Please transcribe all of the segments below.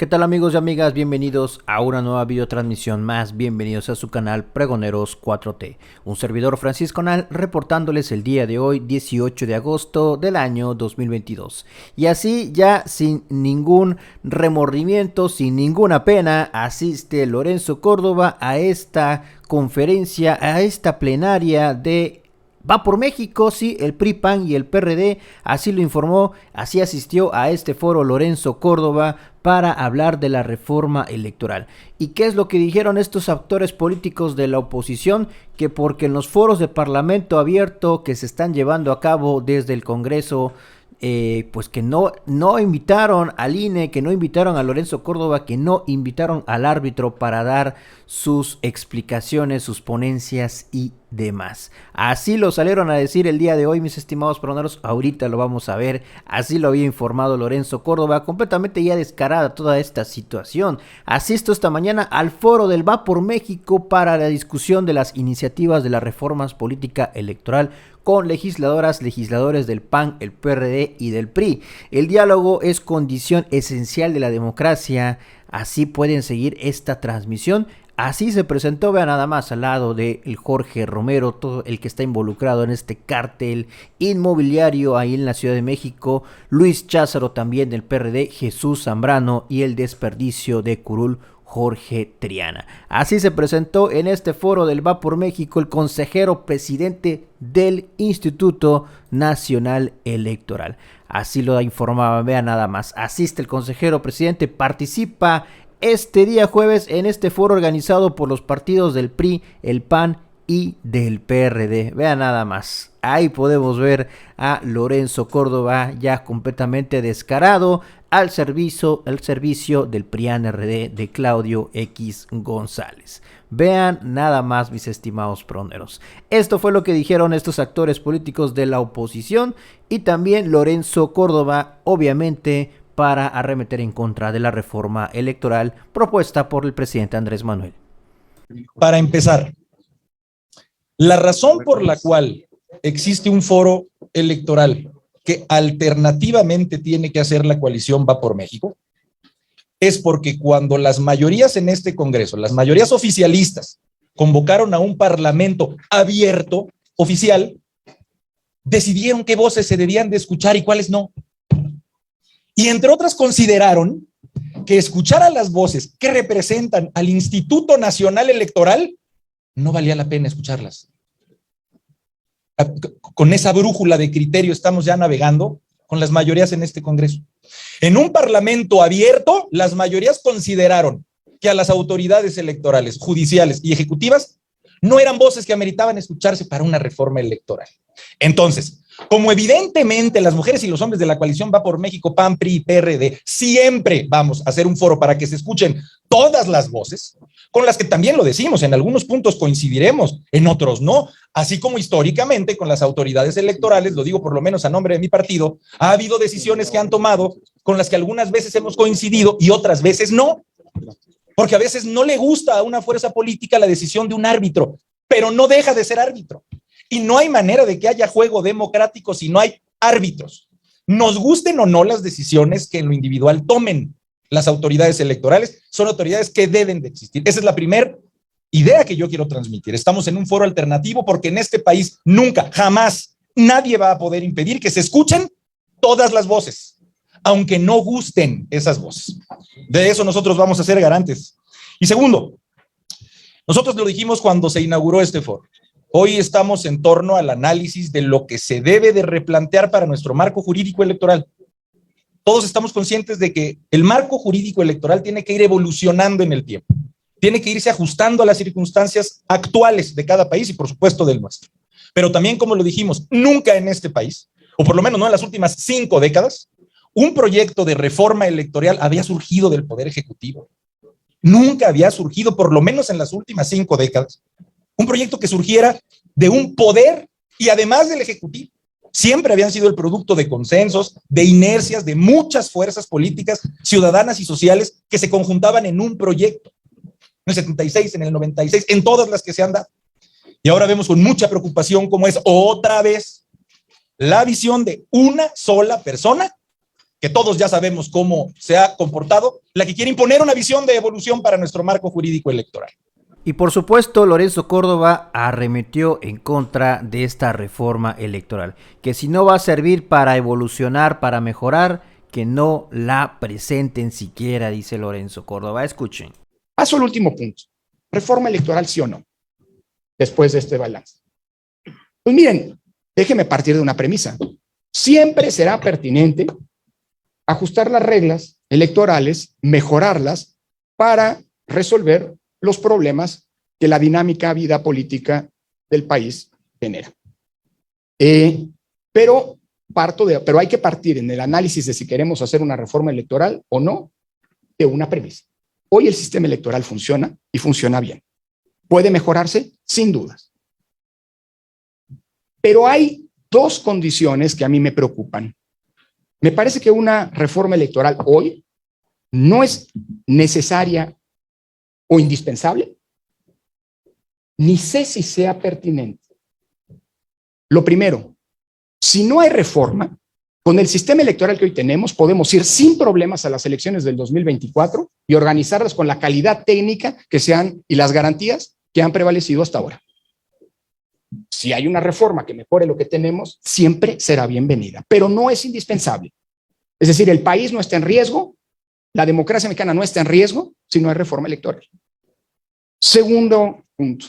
¿Qué tal amigos y amigas? Bienvenidos a una nueva videotransmisión más, bienvenidos a su canal Pregoneros 4T. Un servidor Francisco Nal reportándoles el día de hoy, 18 de agosto del año 2022. Y así ya sin ningún remordimiento, sin ninguna pena, asiste Lorenzo Córdoba a esta conferencia, a esta plenaria de Va por México, sí, el PRI, PAN y el PRD, así lo informó, así asistió a este foro Lorenzo Córdoba para hablar de la reforma electoral. ¿Y qué es lo que dijeron estos actores políticos de la oposición? Que porque en los foros de Parlamento abierto que se están llevando a cabo desde el Congreso, pues que no invitaron al INE, que no invitaron a Lorenzo Córdoba, que no invitaron al árbitro para dar sus explicaciones, sus ponencias y demás. Así lo salieron a decir el día de hoy, mis estimados peroneros, ahorita lo vamos a ver, así lo había informado Lorenzo Córdoba, completamente ya descarada toda esta situación. Asisto esta mañana al foro del Va por México para la discusión de las iniciativas de las reformas política electoral con legisladoras, legisladores del PAN, el PRD y del PRI. El diálogo es condición esencial de la democracia, así pueden seguir esta transmisión. Así se presentó, vean nada más, al lado de el Jorge Romero, todo el que está involucrado en este cártel inmobiliario ahí en la Ciudad de México, Luis Cházaro también del PRD, Jesús Zambrano y el desperdicio de Curul, Jorge Triana. Así se presentó en este foro del Va por México el consejero presidente del Instituto Nacional Electoral. Así lo informaba, vean nada más. Asiste el consejero presidente, participa este día jueves en este foro organizado por los partidos del PRI, el PAN y del PRD. Vean nada más. Ahí podemos ver a Lorenzo Córdoba ya completamente descarado al servicio del PRIAN-RD de Claudio X González. Vean nada más, mis estimados proneros. Esto fue lo que dijeron estos actores políticos de la oposición y también Lorenzo Córdoba, obviamente, para arremeter en contra de la reforma electoral propuesta por el presidente Andrés Manuel. Para empezar, la razón por la cual existe un foro electoral que alternativamente tiene que hacer la coalición Va por México es porque cuando las mayorías en este Congreso, las mayorías oficialistas, convocaron a un parlamento abierto, oficial, decidieron qué voces se debían de escuchar y cuáles no. Y entre otras consideraron que escuchar a las voces que representan al Instituto Nacional Electoral no valía la pena escucharlas. Con esa brújula de criterio estamos ya navegando con las mayorías en este Congreso. En un parlamento abierto, las mayorías consideraron que a las autoridades electorales, judiciales y ejecutivas no eran voces que ameritaban escucharse para una reforma electoral. Entonces, como evidentemente las mujeres y los hombres de la coalición Va por México, PAN, PRI y PRD, siempre vamos a hacer un foro para que se escuchen todas las voces, con las que también lo decimos, en algunos puntos coincidiremos, en otros no, así como históricamente con las autoridades electorales, lo digo por lo menos a nombre de mi partido, ha habido decisiones que han tomado con las que algunas veces hemos coincidido y otras veces no, porque a veces no le gusta a una fuerza política la decisión de un árbitro, pero no deja de ser árbitro. Y no hay manera de que haya juego democrático si no hay árbitros. Nos gusten o no las decisiones que en lo individual tomen las autoridades electorales, son autoridades que deben de existir. Esa es la primera idea que yo quiero transmitir. Estamos en un foro alternativo porque en este país nunca, jamás, nadie va a poder impedir que se escuchen todas las voces, aunque no gusten esas voces. De eso nosotros vamos a ser garantes. Y segundo, nosotros lo dijimos cuando se inauguró este foro. Hoy estamos en torno al análisis de lo que se debe de replantear para nuestro marco jurídico electoral. Todos estamos conscientes de que el marco jurídico electoral tiene que ir evolucionando en el tiempo. Tiene que irse ajustando a las circunstancias actuales de cada país y por supuesto del nuestro. Pero también, como lo dijimos, nunca en este país, o por lo menos no en las últimas 5 décadas, un proyecto de reforma electoral había surgido del Poder Ejecutivo. Nunca había surgido, por lo menos en las últimas 5 décadas, un proyecto que surgiera de un poder y además del Ejecutivo. Siempre habían sido el producto de consensos, de inercias, de muchas fuerzas políticas, ciudadanas y sociales que se conjuntaban en un proyecto. En el 76, en el 96, en todas las que se han dado. Y ahora vemos con mucha preocupación cómo es otra vez la visión de una sola persona que todos ya sabemos cómo se ha comportado, la que quiere imponer una visión de evolución para nuestro marco jurídico electoral. Y por supuesto, Lorenzo Córdoba arremetió en contra de esta reforma electoral, que si no va a servir para evolucionar, para mejorar, que no la presenten siquiera, dice Lorenzo Córdoba. Escuchen. Paso al último punto. ¿Reforma electoral sí o no? Después de este balance. Pues miren, déjenme partir de una premisa. Siempre será pertinente ajustar las reglas electorales, mejorarlas para resolver los problemas que la dinámica vida política del país genera. Pero hay que partir en el análisis de si queremos hacer una reforma electoral o no, de una premisa. Hoy el sistema electoral funciona y funciona bien. ¿Puede mejorarse? Sin dudas. Pero hay dos condiciones que a mí me preocupan. Me parece que una reforma electoral hoy no es necesaria o indispensable, ni sé si sea pertinente. Lo primero, si no hay reforma, con el sistema electoral que hoy tenemos, podemos ir sin problemas a las elecciones del 2024 y organizarlas con la calidad técnica que sean y las garantías que han prevalecido hasta ahora. Si hay una reforma que mejore lo que tenemos, siempre será bienvenida, pero no es indispensable. Es decir, el país no está en riesgo, la democracia mexicana no está en riesgo si no hay reforma electoral. Segundo punto,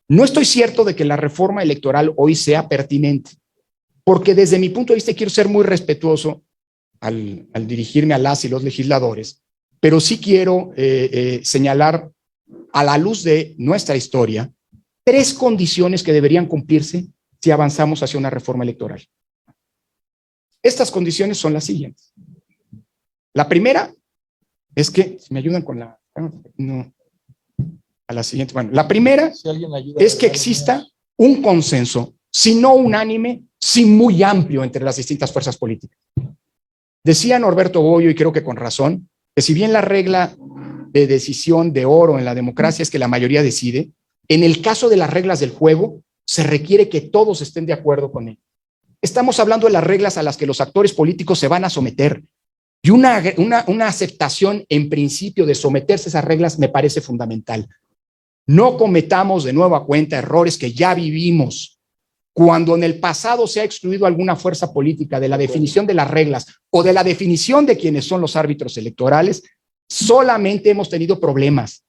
no estoy cierto de que la reforma electoral hoy sea pertinente, porque desde mi punto de vista quiero ser muy respetuoso al dirigirme a las y los legisladores, pero sí quiero señalar a la luz de nuestra historia 3 condiciones que deberían cumplirse si avanzamos hacia una reforma electoral. Estas condiciones son las siguientes. La primera es que, si me ayudan con la... No, a la siguiente. Bueno, la primera es que exista un consenso, si no unánime, sí muy amplio entre las distintas fuerzas políticas. Decía Norberto Bobbio, y creo que con razón, que si bien la regla de decisión de oro en la democracia es que la mayoría decide, en el caso de las reglas del juego, se requiere que todos estén de acuerdo con él. Estamos hablando de las reglas a las que los actores políticos se van a someter. Y una aceptación en principio de someterse a esas reglas me parece fundamental. No cometamos de nueva cuenta errores que ya vivimos. Cuando en el pasado se ha excluido alguna fuerza política de la definición de las reglas o de la definición de quiénes son los árbitros electorales, solamente hemos tenido problemas.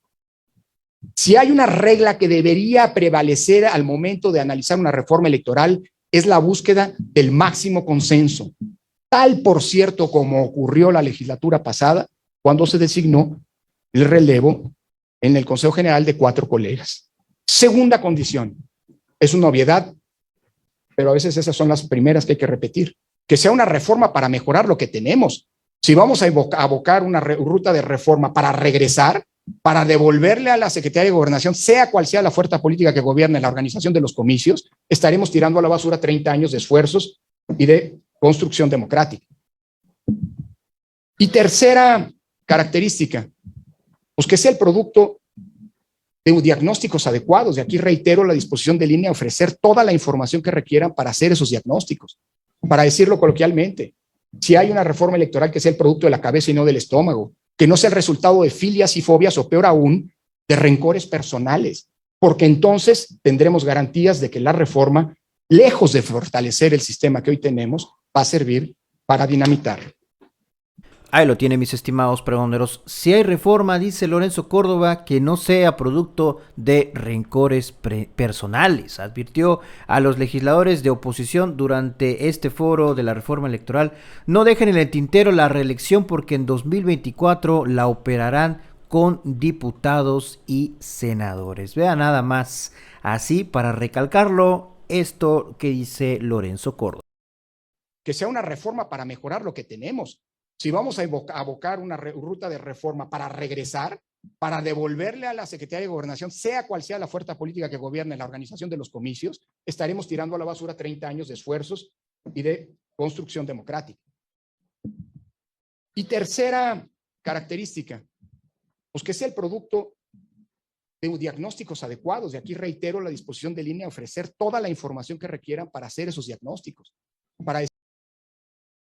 Si hay una regla que debería prevalecer al momento de analizar una reforma electoral, es la búsqueda del máximo consenso. Tal, por cierto, como ocurrió la legislatura pasada, cuando se designó el relevo en el Consejo General de 4 colegas. Segunda condición, es una obviedad, pero a veces esas son las primeras que hay que repetir, que sea una reforma para mejorar lo que tenemos. Si vamos a abocar una ruta de reforma para regresar, para devolverle a la Secretaría de Gobernación, sea cual sea la fuerza política que gobierne la organización de los comicios, estaremos tirando a la basura 30 años de esfuerzos y de construcción democrática. Y tercera característica, pues que sea el producto de diagnósticos adecuados. Y aquí reitero la disposición de línea a ofrecer toda la información que requieran para hacer esos diagnósticos. Para decirlo coloquialmente, si hay una reforma electoral que sea el producto de la cabeza y no del estómago, que no sea el resultado de filias y fobias o peor aún, de rencores personales, porque entonces tendremos garantías de que la reforma, lejos de fortalecer el sistema que hoy tenemos, va a servir para dinamitar. Ahí lo tiene, mis estimados pregoneros. Si hay reforma, dice Lorenzo Córdoba, que no sea producto de rencores personales. Advirtió a los legisladores de oposición durante este foro de la reforma electoral: no dejen en el tintero la reelección porque en 2024 la operarán con diputados y senadores. Vea nada más, así para recalcarlo, esto que dice Lorenzo Córdoba. Que sea una reforma para mejorar lo que tenemos. Si vamos a abocar una ruta de reforma para regresar, para devolverle a la Secretaría de Gobernación, sea cual sea la fuerza política que gobierne la organización de los comicios, estaremos tirando a la basura 30 años de esfuerzos y de construcción democrática. Y tercera característica, pues que sea el producto de diagnósticos adecuados. Y aquí reitero la disposición de línea a ofrecer toda la información que requieran para hacer esos diagnósticos. Para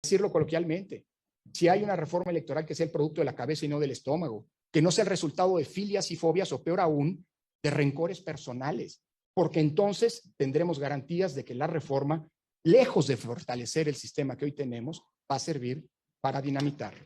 decirlo coloquialmente, si hay una reforma electoral que sea el producto de la cabeza y no del estómago, que no sea el resultado de filias y fobias o peor aún, de rencores personales, porque entonces tendremos garantías de que la reforma, lejos de fortalecer el sistema que hoy tenemos, va a servir para dinamitarlo.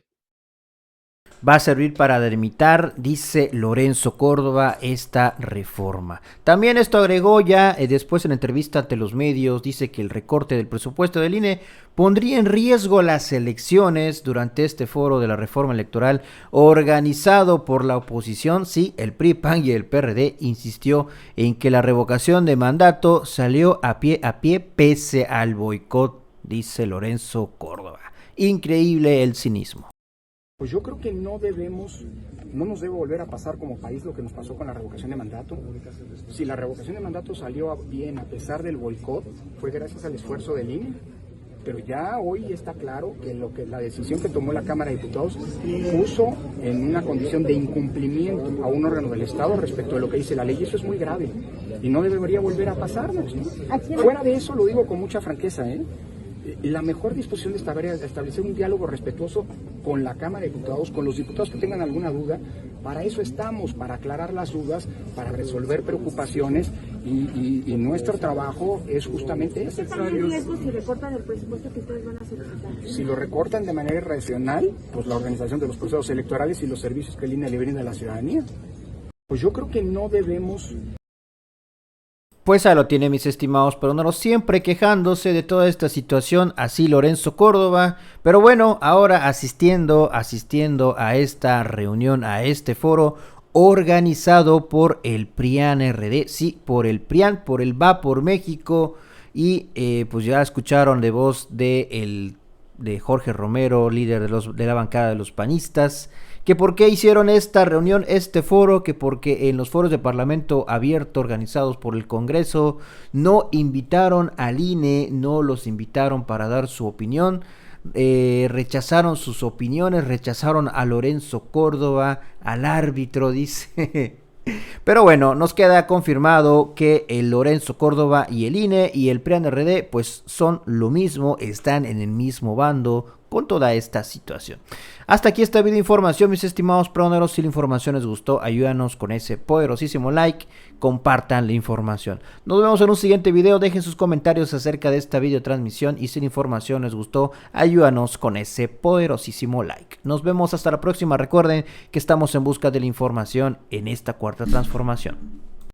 Va a servir para delimitar, dice Lorenzo Córdoba, esta reforma. También esto agregó ya después en entrevista ante los medios, dice que el recorte del presupuesto del INE pondría en riesgo las elecciones durante este foro de la reforma electoral organizado por la oposición. Sí, el PRI, PAN y el PRD insistió en que la revocación de mandato salió a pie pese al boicot, dice Lorenzo Córdoba. Increíble el cinismo. Pues yo creo que no nos debe volver a pasar como país lo que nos pasó con la revocación de mandato. Si la revocación de mandato salió bien a pesar del boicot, fue gracias al esfuerzo del INE. Pero ya hoy está claro que la decisión que tomó la Cámara de Diputados puso en una condición de incumplimiento a un órgano del Estado respecto de lo que dice la ley. Y eso es muy grave y no debería volver a pasarnos, ¿no? Fuera de eso, lo digo con mucha franqueza, la mejor disposición de establecer un diálogo respetuoso con la Cámara de Diputados, con los diputados que tengan alguna duda. Para eso estamos, para aclarar las dudas, para resolver preocupaciones y nuestro trabajo es justamente ese. ¿Está en riesgo si recortan el presupuesto que ustedes van a solicitar? Si lo recortan de manera irracional, pues la organización de los procesos electorales y los servicios que el INE le brinda a la ciudadanía. Pues yo creo que no debemos... Pues ahí lo tiene, mis estimados peroneros, siempre quejándose de toda esta situación, así Lorenzo Córdoba, pero bueno, ahora asistiendo a esta reunión, a este foro organizado por el PRIAN-RD, sí, por el PRIAN, por el Va por México, y pues ya escucharon de voz de Jorge Romero, líder de la bancada de los panistas, que por qué hicieron esta reunión, este foro, que porque en los foros de Parlamento abierto organizados por el Congreso no invitaron al INE, no los invitaron para dar su opinión, rechazaron sus opiniones, rechazaron a Lorenzo Córdoba, al árbitro, dice. Pero bueno, nos queda confirmado que el Lorenzo Córdoba y el INE y el PRIAN-RD pues son lo mismo, están en el mismo bando con toda esta situación. Hasta aquí esta video de información, mis estimados peroneros. Si la información les gustó, ayúdanos con ese poderosísimo like, compartan la información. Nos vemos en un siguiente video, dejen sus comentarios acerca de esta video transmisión y si la información les gustó, ayúdanos con ese poderosísimo like. Nos vemos hasta la próxima, recuerden que estamos en busca de la información en esta cuarta transformación.